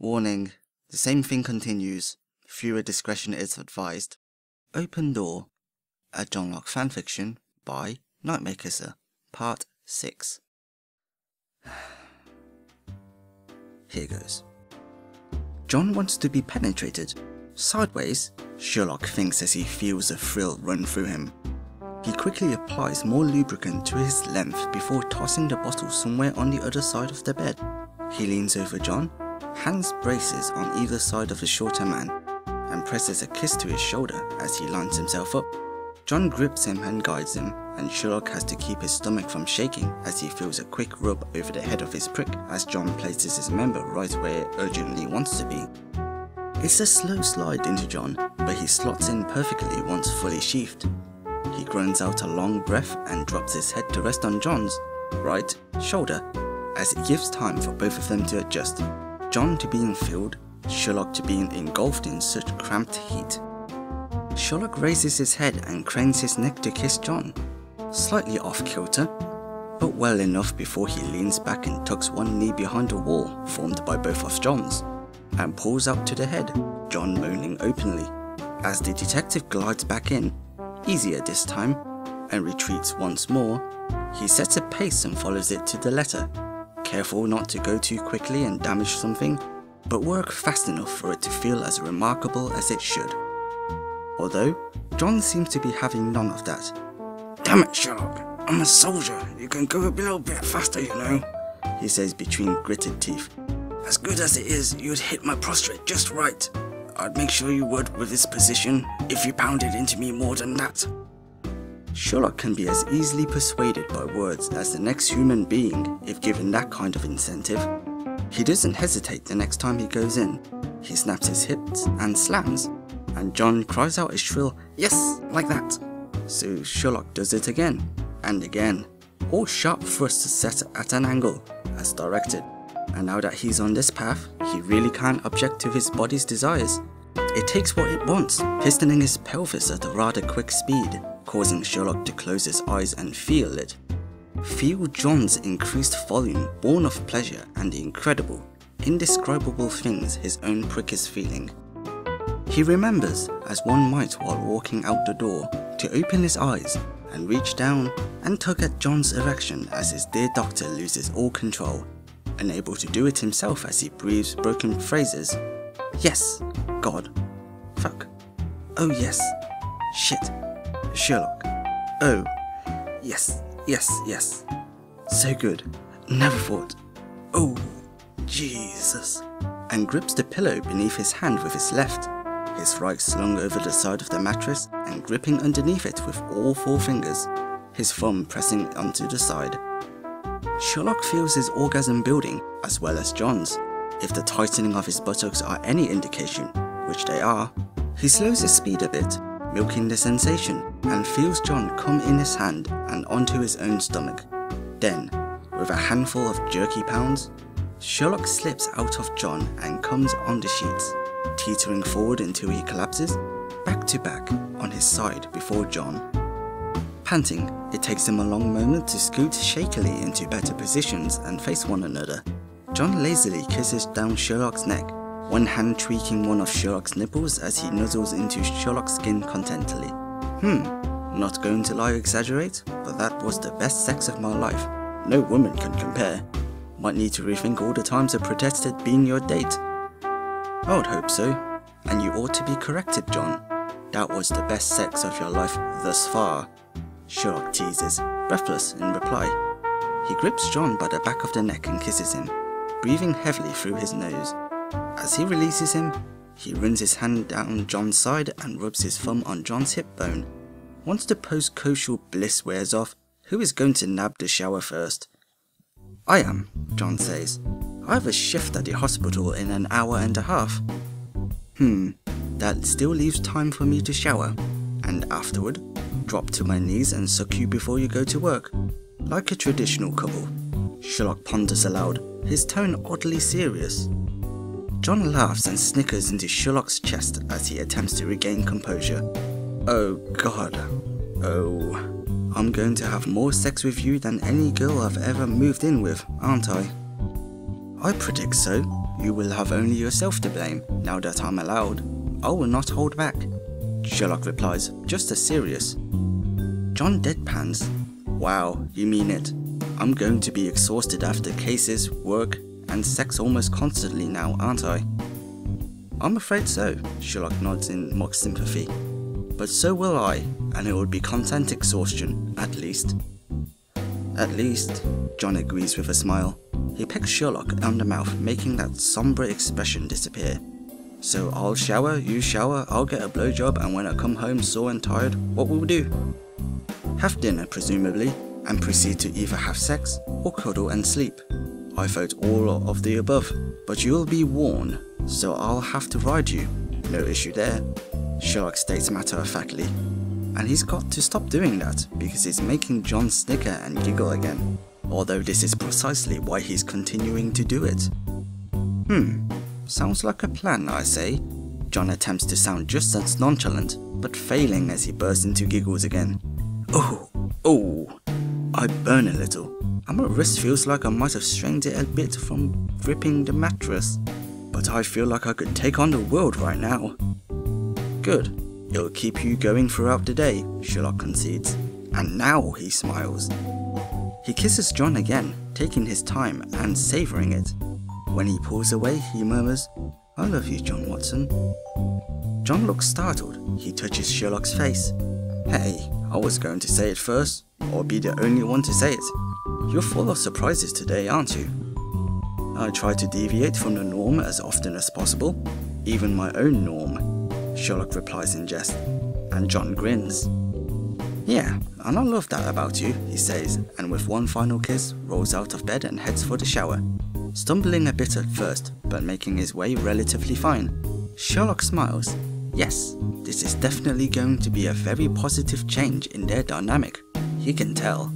Warning, the same thing continues. Viewer discretion is advised. Open Door, a John Locke fanfiction by Nightmaker, Part 6. Here goes. John wants to be penetrated. Sideways, Sherlock thinks as he feels a thrill run through him. He quickly applies more lubricant to his length before tossing the bottle somewhere on the other side of the bed. He leans over John, hands braces on either side of the shorter man, and presses a kiss to his shoulder as he lines himself up. John grips him and guides him, and Sherlock has to keep his stomach from shaking as he feels a quick rub over the head of his prick as John places his member right where it urgently wants to be. It's a slow slide into John, but he slots in perfectly once fully sheathed. He groans out a long breath and drops his head to rest on John's right shoulder as it gives time for both of them to adjust, John to being filled, Sherlock to being engulfed in such cramped heat. Sherlock raises his head and cranes his neck to kiss John, slightly off kilter, but well enough before he leans back and tucks one knee behind a wall formed by both of John's, and pulls up to the head, John moaning openly. As the detective glides back in, easier this time, and retreats once more, he sets a pace and follows it to the letter, careful not to go too quickly and damage something, but work fast enough for it to feel as remarkable as it should. Although, John seems to be having none of that. "Damn it, Sherlock, I'm a soldier, you can go a little bit faster, you know," he says between gritted teeth. "As good as it is, you'd hit my prostrate just right. I'd make sure you would with this position, if you pounded into me more than that." Sherlock can be as easily persuaded by words as the next human being if given that kind of incentive. He doesn't hesitate the next time he goes in. He snaps his hips and slams, and John cries out a shrill, "Yes, like that." So Sherlock does it again, and again, all sharp thrusts set at an angle, as directed. And now that he's on this path, he really can't object to his body's desires. It takes what it wants, pistoning his pelvis at a rather quick speed, causing Sherlock to close his eyes and feel it. Feel John's increased volume born of pleasure and the incredible, indescribable things his own prick is feeling. He remembers, as one might while walking out the door, to open his eyes and reach down and tug at John's erection as his dear doctor loses all control, unable to do it himself as he breathes broken phrases. "Yes, God, fuck, oh yes, shit, Sherlock, oh, yes, yes, yes, so good, never thought, oh, Jesus," and grips the pillow beneath his hand with his left, his right slung over the side of the mattress and gripping underneath it with all four fingers, his thumb pressing onto the side. Sherlock feels his orgasm building, as well as John's. If the tightening of his buttocks are any indication, which they are, he slows his speed a bit, milking the sensation, and feels John come in his hand and onto his own stomach. Then, with a handful of jerky pounds, Sherlock slips out of John and comes on the sheets, teetering forward until he collapses, back to back, on his side before John. Panting, it takes them a long moment to scoot shakily into better positions and face one another. John lazily kisses down Sherlock's neck, one hand tweaking one of Sherlock's nipples as he nuzzles into Sherlock's skin contentedly. Not going to lie or exaggerate, but that was the best sex of my life. No woman can compare. Might need to rethink all the times I protested being your date. I would hope so, and you ought to be corrected, John. That was the best sex of your life thus far, Sherlock teases, breathless in reply. He grips John by the back of the neck and kisses him, breathing heavily through his nose. As he releases him, he runs his hand down John's side and rubs his thumb on John's hip bone. Once the post-coital bliss wears off, who is going to nab the shower first? "I am," John says. "I have a shift at the hospital in an hour and a half." That still leaves time for me to shower, and afterward, drop to my knees and suck you before you go to work, like a traditional couple. Sherlock ponders aloud, his tone oddly serious. John laughs and snickers into Sherlock's chest as he attempts to regain composure. "Oh God, oh, I'm going to have more sex with you than any girl I've ever moved in with, aren't I?" "I predict so," you will have only yourself to blame now that I'm allowed. I will not hold back. Sherlock replies, just as serious. John deadpans. Wow, you mean it. I'm going to be exhausted after cases, work, and sex almost constantly now, aren't I? I'm afraid so, Sherlock nods in mock sympathy. But so will I, and it will be content exhaustion, at least. At least, John agrees with a smile. He pecks Sherlock on the mouth, making that sombre expression disappear. So I'll shower, you shower, I'll get a blowjob, and when I come home sore and tired, what will we do? Have dinner, presumably, and proceed to either have sex or cuddle and sleep. I vote all of the above, but you'll be worn, so I'll have to ride you. No issue there, Sherlock states matter-of-factly. And he's got to stop doing that, because it's making John snicker and giggle again. Although this is precisely why he's continuing to do it. Sounds like a plan, I say. John attempts to sound just as nonchalant, but failing as he bursts into giggles again. Oh, I burn a little, and my wrist feels like I might have strained it a bit from gripping the mattress. But I feel like I could take on the world right now. Good, it'll keep you going throughout the day, Sherlock concedes. And now he smiles. He kisses John again, taking his time and savouring it. When he pulls away, he murmurs, I love you, John Watson. John looks startled. He touches Sherlock's face. Hey, I was going to say it first, or be the only one to say it. You're full of surprises today, aren't you? I try to deviate from the norm as often as possible, even my own norm, Sherlock replies in jest, and John grins. Yeah, and I love that about you, he says, and with one final kiss, rolls out of bed and heads for the shower. Stumbling a bit at first, but making his way relatively fine. Sherlock smiles. Yes, this is definitely going to be a very positive change in their dynamic. He can tell.